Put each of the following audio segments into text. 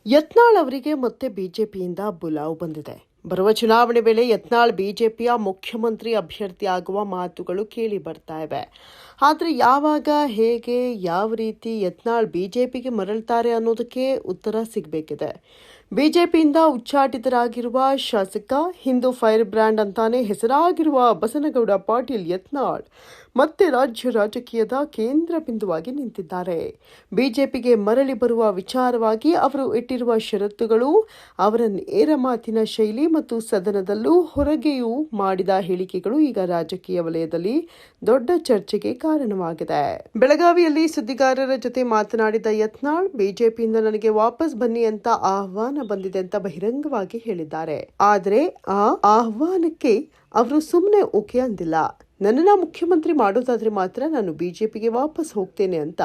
ಯತ್ನಾಳ್ ಅವರಿಗೆ ಮತ್ತೆ ಬಿಜೆಪಿಯಿಂದ ಬುಲಾವ್ ಬಂದಿದೆ. ಬರುವ ಚುನಾವಣೆ ವೇಳೆ ಯತ್ನಾಳ್ ಬಿಜೆಪಿಯ ಮುಖ್ಯಮಂತ್ರಿ ಅಭ್ಯರ್ಥಿ ಆಗುವ ಮಾತುಗಳು ಕೇಳಿ ಬರ್ತಾ ಇವೆ. ಆದರೆ ಯಾವಾಗ, ಹೇಗೆ, ಯಾವ ರೀತಿ ಯತ್ನಾಳ್ ಬಿಜೆಪಿಗೆ ಮರಳ್ತಾರೆ ಅನ್ನೋದಕ್ಕೆ ಉತ್ತರ ಸಿಗಬೇಕಿದೆ. ಬಿಜೆಪಿಯಿಂದ ಉಚ್ಚಾಟಿತರಾಗಿರುವ ಶಾಸಕ, ಹಿಂದೂ ಫೈರ್ ಬ್ರ್ಯಾಂಡ್ ಅಂತಾನೆ ಹೆಸರಾಗಿರುವ ಬಸನಗೌಡ ಪಾಟೀಲ್ ಯತ್ನಾಳ್ ಮತ್ತೆ ರಾಜ್ಯ ರಾಜಕೀಯದ ಕೇಂದ್ರ ಬಿಂದುವಾಗಿ ನಿಂತಿದ್ದಾರೆ. ಬಿಜೆಪಿಗೆ ಮರಳಿ ಬರುವ ವಿಚಾರವಾಗಿ ಅವರು ಇಟ್ಟಿರುವ ಷರತ್ತುಗಳು, ಅವರ ನೇರ ಮಾತಿನ ಶೈಲಿ ಮತ್ತು ಸದನದಲ್ಲೂ ಹೊರಗೆಯೂ ಮಾಡಿದ ಹೇಳಿಕೆಗಳು ಈಗ ರಾಜಕೀಯ ವಲಯದಲ್ಲಿ ದೊಡ್ಡ ಚರ್ಚೆಗೆ ಕಾರಣವಾಗಿದೆ. ಬೆಳಗಾವಿಯಲ್ಲಿ ಸುದ್ದಿಗಾರರ ಜೊತೆ ಮಾತನಾಡಿದ ಯತ್ನಾಳ್, ಬಿಜೆಪಿಯಿಂದ ನನಗೆ ವಾಪಸ್ ಬನ್ನಿ ಅಂತ ಆಹ್ವಾನ ಬಂದಿದೆ ಅಂತ ಬಹಿರಂಗವಾಗಿ ಹೇಳಿದ್ದಾರೆ. ಆದರೆ ಆ ಆಹ್ವಾನಕ್ಕೆ ಅವರು ಸುಮ್ಮನೆ ಓಕೆ ಅಂದಿಲ್ಲ. ನನ್ನನ್ನು ಮುಖ್ಯಮಂತ್ರಿ ಮಾಡೋದಾದ್ರೆ ಮಾತ್ರ ನಾನು ಬಿಜೆಪಿಗೆ ವಾಪಸ್ ಹೋಗ್ತೇನೆ ಅಂತ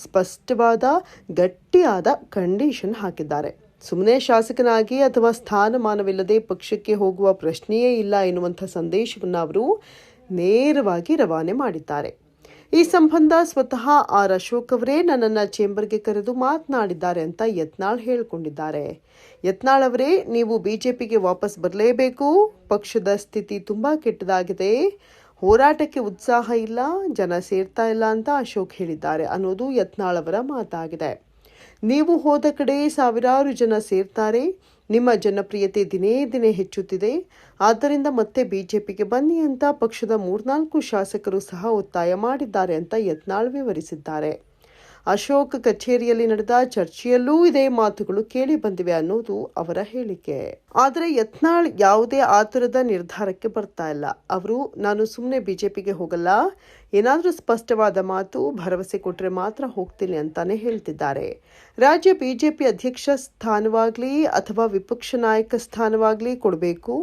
ಸ್ಪಷ್ಟವಾದ, ಗಟ್ಟಿಯಾದ ಕಂಡೀಷನ್ ಹಾಕಿದ್ದಾರೆ. ಸುಮ್ಮನೆ ಶಾಸಕನಾಗಿ ಅಥವಾ ಸ್ಥಾನಮಾನವಿಲ್ಲದೆ ಪಕ್ಷಕ್ಕೆ ಹೋಗುವ ಪ್ರಶ್ನೆಯೇ ಇಲ್ಲ ಎನ್ನುವಂಥ ಸಂದೇಶವನ್ನು ಅವರು ನೇರವಾಗಿ ರವಾನೆ ಮಾಡಿದ್ದಾರೆ. ಈ ಸಂಬಂಧ ಸ್ವತಃ ಆರ್ ಅಶೋಕ್ ಅವರೇ ನನ್ನನ್ನು ಚೇಂಬರ್ಗೆ ಕರೆದು ಮಾತನಾಡಿದ್ದಾರೆ ಅಂತ ಯತ್ನಾಳ್ ಹೇಳಿಕೊಂಡಿದ್ದಾರೆ. ಯತ್ನಾಳ್ ಅವರೇ, ನೀವು ಬಿಜೆಪಿಗೆ ವಾಪಸ್ ಬರಲೇಬೇಕು. ಪಕ್ಷದ ಸ್ಥಿತಿ ತುಂಬಾ ಕೆಟ್ಟದಾಗಿದೆ. ಹೋರಾಟಕ್ಕೆ ಉತ್ಸಾಹ ಇಲ್ಲ, ಜನ ಸೇರ್ತಾ ಇಲ್ಲ ಅಂತ ಅಶೋಕ್ ಹೇಳಿದ್ದಾರೆ ಅನ್ನೋದು ಯತ್ನಾಳ್ ಅವರ ಮಾತಾಗಿದೆ. ನೀವು ಹೋದ ಕಡೆ ಸಾವಿರಾರು ಜನ ಸೇರ್ತಾರೆ. ನಿಮ್ಮ ಜನಪ್ರಿಯತೆ ದಿನೇ ದಿನೇ ಹೆಚ್ಚುತ್ತಿದೆ. ಆದ್ದರಿಂದ ಮತ್ತೆ ಬಿಜೆಪಿಗೆ ಬನ್ನಿ ಅಂತ ಪಕ್ಷದ 3-4 ಶಾಸಕರು ಸಹ ಒತ್ತಾಯ ಮಾಡಿದ್ದಾರೆ ಅಂತ ಯತ್ನಾಳ್ ವಿವರಿಸಿದ್ದಾರೆ. ಅಶೋಕ್ ಕಚೇರಿಯಲ್ಲಿ ನಡೆದ ಚರ್ಚೆಯಲ್ಲೂ ಇದೇ ಮಾತುಗಳು ಕೇಳಿ ಬಂದಿವೆ ಅನ್ನೋದು ಅವರ ಹೇಳಿಕೆ. ಆದರೆ ಯತ್ನಾಳ್ ಯಾವುದೇ ಆತುರದ ನಿರ್ಧಾರಕ್ಕೆ ಬರ್ತಾ ಇಲ್ಲ. ಅವರು ನಾನು ಸುಮ್ಮನೆ ಬಿಜೆಪಿಗೆ ಹೋಗಲ್ಲ, ಏನಾದರೂ ಸ್ಪಷ್ಟವಾದ ಮಾತು, ಭರವಸೆ ಕೊಟ್ಟರೆ ಮಾತ್ರ ಹೋಗ್ತೀನಿ ಅಂತಾನೆ ಹೇಳ್ತಿದ್ದಾರೆ. ರಾಜ್ಯ ಬಿಜೆಪಿ ಅಧ್ಯಕ್ಷ ಸ್ಥಾನವಾಗಲಿ ಅಥವಾ ವಿಪಕ್ಷ ನಾಯಕ ಸ್ಥಾನವಾಗಲಿ ಕೊಡಬೇಕು,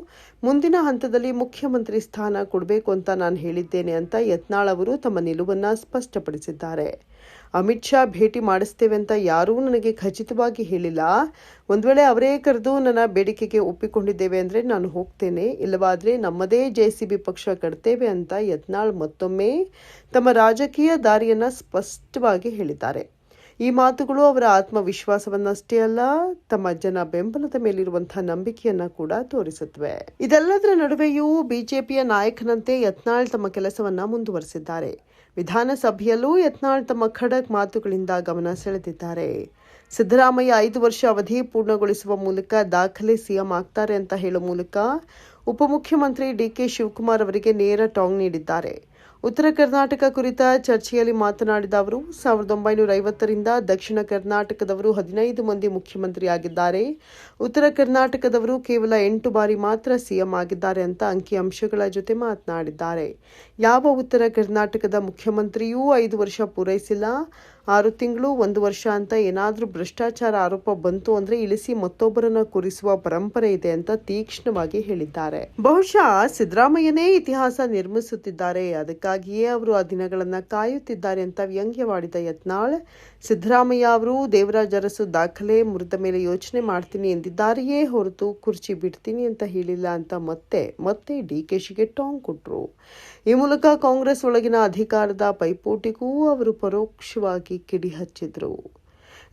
ಮುಂದಿನ ಹಂತದಲ್ಲಿ ಮುಖ್ಯಮಂತ್ರಿ ಸ್ಥಾನ ಕೊಡಬೇಕು ಅಂತ ನಾನು ಹೇಳಿದ್ದೇನೆ ಅಂತ ಯತ್ನಾಳ್ ಅವರು ತಮ್ಮ ನಿಲುವನ್ನು ಸ್ಪಷ್ಟಪಡಿಸಿದ್ದಾರೆ. ಅಮಿತ್ ಶಾ ಭೇಟಿ ಮಾಡಿಸ್ತೇವೆ ಅಂತ ಯಾರೂ ನನಗೆ ಖಚಿತವಾಗಿ ಹೇಳಿಲ್ಲ. ಒಂದು ವೇಳೆ ಅವರೇ ಕರೆದು ನನ್ನ ಬೇಡಿಕೆಗೆ ಒಪ್ಪಿಕೊಂಡಿದ್ದೇವೆ ಅಂದರೆ ನಾನು ಹೋಗ್ತೇನೆ, ಇಲ್ಲವಾದರೆ ನಮ್ಮದೇ ಜೆಸಿಬಿ ಪಕ್ಷ ಕಟ್ತೇವೆ ಅಂತ ಯತ್ನಾಳ್ ಮತ್ತೊಮ್ಮೆ ತಮ್ಮ ರಾಜಕೀಯ ದಾರಿಯನ್ನು ಸ್ಪಷ್ಟವಾಗಿ ಹೇಳಿದ್ದಾರೆ. ಈ ಮಾತುಗಳು ಅವರ ಆತ್ಮವಿಶ್ವಾಸವನ್ನಷ್ಟೇ ಅಲ್ಲ, ತಮ್ಮ ಜನ ಬೆಂಬಲದ ಮೇಲಿರುವಂತಹ ನಂಬಿಕೆಯನ್ನ ಕೂಡ ತೋರಿಸುತ್ತವೆ. ಇದೆಲ್ಲದರ ನಡುವೆಯೂ ಬಿಜೆಪಿಯ ನಾಯಕನಂತೆ ಯತ್ನಾಳ್ ತಮ್ಮ ಕೆಲಸವನ್ನ ಮುಂದುವರೆಸಿದ್ದಾರೆ. ವಿಧಾನಸಭೆಯಲ್ಲೂ ಯತ್ನಾಳ್ ತಮ್ಮ ಖಡಕ್ ಮಾತುಗಳಿಂದ ಗಮನ ಸೆಳೆದಿದ್ದಾರೆ. ಸಿದ್ದರಾಮಯ್ಯ 5 ವರ್ಷ ಅವಧಿ ಪೂರ್ಣಗೊಳಿಸುವ ಮೂಲಕ ದಾಖಲೆ ಸಿಎಂ ಆಗ್ತಾರೆ ಅಂತ ಹೇಳುವ ಮೂಲಕ ಉಪಮುಖ್ಯಮಂತ್ರಿ ಡಿಕೆ ಶಿವಕುಮಾರ್ ಅವರಿಗೆ ನೇರ ಟಾಂಗ್ ನೀಡಿದ್ದಾರೆ. ಉತ್ತರ ಕರ್ನಾಟಕ ಕುರಿತ ಚರ್ಚೆಯಲ್ಲಿ ಮಾತನಾಡಿದ ಅವರು, 1950ರಿಂದ ದಕ್ಷಿಣ ಕರ್ನಾಟಕದವರು 15 ಮಂದಿ ಮುಖ್ಯಮಂತ್ರಿಯಾಗಿದ್ದಾರೆ. ಉತ್ತರ ಕರ್ನಾಟಕದವರು ಕೇವಲ 8 ಬಾರಿ ಮಾತ್ರ ಸಿಎಂ ಆಗಿದ್ದಾರೆ ಅಂತ ಅಂಕಿಅಂಶಗಳ ಜೊತೆ ಮಾತನಾಡಿದ್ದಾರೆ. ಯಾವ ಉತ್ತರ ಕರ್ನಾಟಕದ ಮುಖ್ಯಮಂತ್ರಿಯೂ 5 ವರ್ಷ ಪೂರೈಸಿಲ್ಲ. 6 ತಿಂಗಳು 1 ವರ್ಷ ಅಂತ ಏನಾದರೂ ಭ್ರಷ್ಟಾಚಾರ ಆರೋಪ ಬಂತು ಅಂದ್ರೆ ಇಳಿಸಿ ಮತ್ತೊಬ್ಬರನ್ನ ಕೂರಿಸುವ ಪರಂಪರೆ ಇದೆ ಅಂತ ತೀಕ್ಷ್ಣವಾಗಿ ಹೇಳಿದ್ದಾರೆ. ಬಹುಶಃ ಸಿದ್ದರಾಮಯ್ಯನೇ ಇತಿಹಾಸ ನಿರ್ಮಿಸುತ್ತಿದ್ದಾರೆ, ಅದಕ್ಕಾಗಿಯೇ ಅವರು ಆ ದಿನಗಳನ್ನ ಕಾಯುತ್ತಿದ್ದಾರೆ ಅಂತ ವ್ಯಂಗ್ಯವಾಡಿದ ಯತ್ನಾಳ್, ಸಿದ್ದರಾಮಯ್ಯ ಅವರು ದೇವರಾಜ ಅರಸು ದಾಖಲೆ ಮುರಿದ ಮೇಲೆ ಯೋಚನೆ ಮಾಡ್ತೀನಿ ಎಂದಿದ್ದಾರೆಯೇ ಹೊರತು ಕುರ್ಚಿ ಬಿಡ್ತೀನಿ ಅಂತ ಹೇಳಿಲ್ಲ ಅಂತ ಮತ್ತೆ ಡಿಕೆಶಿಗೆ ಟಾಂಗ್ ಕೊಟ್ರು. ಈ ಮೂಲಕ ಕಾಂಗ್ರೆಸ್ ಒಳಗಿನ ಅಧಿಕಾರದ ಪೈಪೋಟಿಗೂ ಅವರು ಪರೋಕ್ಷವಾಗಿ ಕಿಡಿ ಹಚ್ಚಿದ್ರು.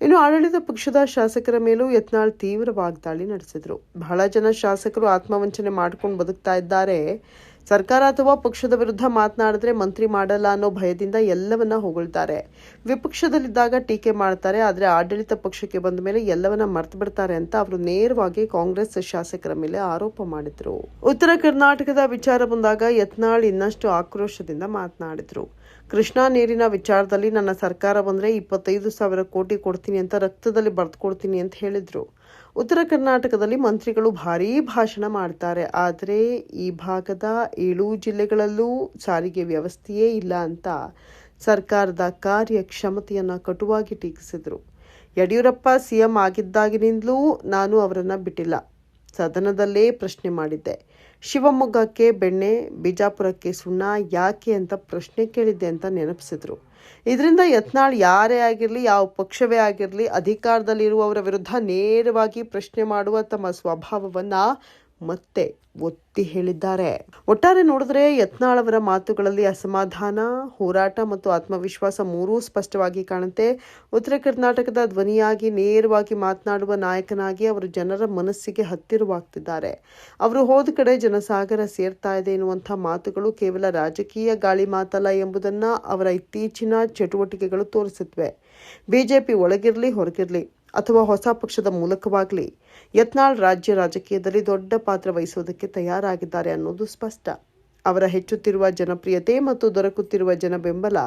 ಇನ್ನು ಆಡಳಿತ ಪಕ್ಷದ ಶಾಸಕರ ಮೇಲೂ ಯತ್ನಾಳ್ ತೀವ್ರ ವಾಗ್ದಾಳಿ ನಡೆಸಿದ್ರು. ಬಹಳ ಜನ ಶಾಸಕರು ಆತ್ಮವಂಚನೆ ಮಾಡ್ಕೊಂಡು ಬದುಕ್ತಾ ಇದ್ದಾರೆ. ಸರ್ಕಾರ ಅಥವಾ ಪಕ್ಷದ ವಿರುದ್ಧ ಮಾತನಾಡಿದ್ರೆ ಮಂತ್ರಿ ಮಾಡಲ್ಲ ಅನ್ನೋ ಭಯದಿಂದ ಎಲ್ಲವನ್ನ ಹೊಗಳ್ತಾರೆ. ವಿಪಕ್ಷದಲ್ಲಿದ್ದಾಗ ಟೀಕೆ ಮಾಡ್ತಾರೆ, ಆದರೆ ಆಡಳಿತ ಪಕ್ಷಕ್ಕೆ ಬಂದ ಮೇಲೆ ಎಲ್ಲವನ್ನ ಮರ್ತು ಬಿಡ್ತಾರೆ ಅಂತ ಅವರು ನೇರವಾಗಿ ಕಾಂಗ್ರೆಸ್ ಶಾಸಕರ ಮೇಲೆ ಆರೋಪ ಮಾಡಿದ್ರು. ಉತ್ತರ ಕರ್ನಾಟಕದ ವಿಚಾರ ಬಂದಾಗ ಯತ್ನಾಳ್ ಇನ್ನಷ್ಟು ಆಕ್ರೋಶದಿಂದ ಮಾತನಾಡಿದ್ರು. ಕೃಷ್ಣಾ ನೀರಿನ ವಿಚಾರದಲ್ಲಿ ನನ್ನ ಸರ್ಕಾರ ಬಂದ್ರೆ 25,000 ಕೋಟಿ ಕೊಡ್ತೀನಿ ಅಂತ ರಕ್ತದಲ್ಲಿ ಬರೆದುಕೊಡ್ತೀನಿ ಅಂತ ಹೇಳಿದ್ರು. ಉತ್ತರ ಕರ್ನಾಟಕದಲ್ಲಿ ಮಂತ್ರಿಗಳು ಭಾರೀ ಭಾಷಣ ಮಾಡ್ತಾರೆ, ಆದರೆ ಈ ಭಾಗದ 7 ಜಿಲ್ಲೆಗಳಲ್ಲೂ ಸಾರಿಗೆ ವ್ಯವಸ್ಥೆಯೇ ಇಲ್ಲ ಅಂತ ಸರ್ಕಾರದ ಕಾರ್ಯಕ್ಷಮತೆಯನ್ನು ಕಟುವಾಗಿ ಟೀಕಿಸಿದರು. ಯಡಿಯೂರಪ್ಪ ಸಿಎಂ ಆಗಿದ್ದಾಗಿನಿಂದಲೂ ನಾನು ಅವರನ್ನು ಬಿಟ್ಟಿಲ್ಲ. ಸದನದಲ್ಲೇ ಪ್ರಶ್ನೆ ಮಾಡಿದ್ದೆ. ಶಿವಮೊಗ್ಗಕ್ಕೆ ಬೆಣ್ಣೆ, ಬಿಜಾಪುರಕ್ಕೆ ಸುಣ್ಣ ಯಾಕೆ ಅಂತ ಪ್ರಶ್ನೆ ಕೇಳಿದ್ದೆ ಅಂತ ನೆನಪಿಸಿದ್ರು. ಇದರಿಂದ ಯತ್ನಾಳ್ ಯಾರೇ ಆಗಿರಲಿ, ಯಾವ ಪಕ್ಷವೇ ಆಗಿರಲಿ, ಅಧಿಕಾರದಲ್ಲಿರುವವರ ವಿರುದ್ಧ ನೇರವಾಗಿ ಪ್ರಶ್ನೆ ಮಾಡುವ ತಮ್ಮ ಸ್ವಭಾವವನ್ನು ಮತ್ತೆ ಒತ್ತಿ ಹೇಳಿದ್ದಾರೆ. ಒಟ್ಟಾರೆ ನೋಡಿದ್ರೆ ಯತ್ನಾಳ್ ಅವರ ಮಾತುಗಳಲ್ಲಿ ಅಸಮಾಧಾನ, ಹೋರಾಟ ಮತ್ತು ಆತ್ಮವಿಶ್ವಾಸ ಮೂರೂ ಸ್ಪಷ್ಟವಾಗಿ ಕಾಣುತ್ತೆ. ಉತ್ತರ ಕರ್ನಾಟಕದ ಧ್ವನಿಯಾಗಿ ನೇರವಾಗಿ ಮಾತನಾಡುವ ನಾಯಕನಾಗಿ ಅವರು ಜನರ ಮನಸ್ಸಿಗೆ ಹತ್ತಿರವಾಗ್ತಿದ್ದಾರೆ. ಅವರು ಹೋದ ಕಡೆ ಜನಸಾಗರ ಸೇರ್ತಾ ಇದೆ ಎನ್ನುವಂಥ ಮಾತುಗಳು ಕೇವಲ ರಾಜಕೀಯ ಗಾಳಿ ಮಾತಲ್ಲ ಎಂಬುದನ್ನು ಅವರ ಇತ್ತೀಚಿನ ಚಟುವಟಿಕೆಗಳು ತೋರಿಸುತ್ತವೆ. ಬಿಜೆಪಿ ಒಳಗಿರಲಿ ಹೊರಗಿರಲಿ ಅಥವಾ ಹೊಸ ಪಕ್ಷದ ಮೂಲಕವಾಗಲಿ ಯತ್ನಾಳ್ ರಾಜ್ಯ ರಾಜಕೀಯದಲ್ಲಿ ದೊಡ್ಡ ಪಾತ್ರ ವಹಿಸುವುದಕ್ಕೆ ತಯಾರಾಗಿದ್ದಾರೆ ಅನ್ನೋದು ಸ್ಪಷ್ಟ. ಅವರ ಹೆಚ್ಚುತ್ತಿರುವ ಜನಪ್ರಿಯತೆ ಮತ್ತು ದೊರಕುತ್ತಿರುವ ಜನ ಬೆಂಬಲ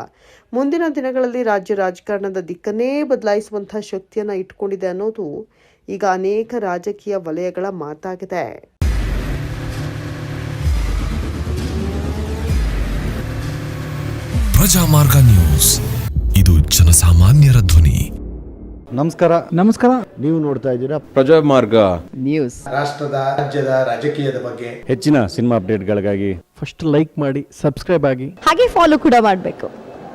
ಮುಂದಿನ ದಿನಗಳಲ್ಲಿ ರಾಜ್ಯ ರಾಜಕಾರಣದ ದಿಕ್ಕನ್ನೇ ಬದಲಾಯಿಸುವಂತಹ ಶಕ್ತಿಯನ್ನು ಇಟ್ಕೊಂಡಿದೆ ಅನ್ನೋದು ಈಗ ಅನೇಕ ರಾಜಕೀಯ ವಲಯಗಳ ಮಾತಾಗಿದೆ. ಪ್ರಜಾಮಾರ್ಗ ನ್ಯೂಸ್, ಇದು ಜನಸಾಮಾನ್ಯರ ಧ್ವನಿ. ನಮಸ್ಕಾರ. ನೀವು ನೋಡ್ತಾ ಇದ್ದೀರಾ ಪ್ರಜಾಮಾರ್ಗ ನ್ಯೂಸ್. ರಾಷ್ಟ್ರದ ರಾಜ್ಯದ ರಾಜಕೀಯದ ಬಗ್ಗೆ ಹೆಚ್ಚಿನ ಸಿನಿಮಾ ಅಪ್ಡೇಟ್ಗಳಿಗಾಗಿ ಫಸ್ಟ್ ಲೈಕ್ ಮಾಡಿ, ಸಬ್ಸ್ಕ್ರೈಬ್ ಆಗಿ, ಹಾಗೆ ಫಾಲೋ ಕೂಡ ಮಾಡಬೇಕು.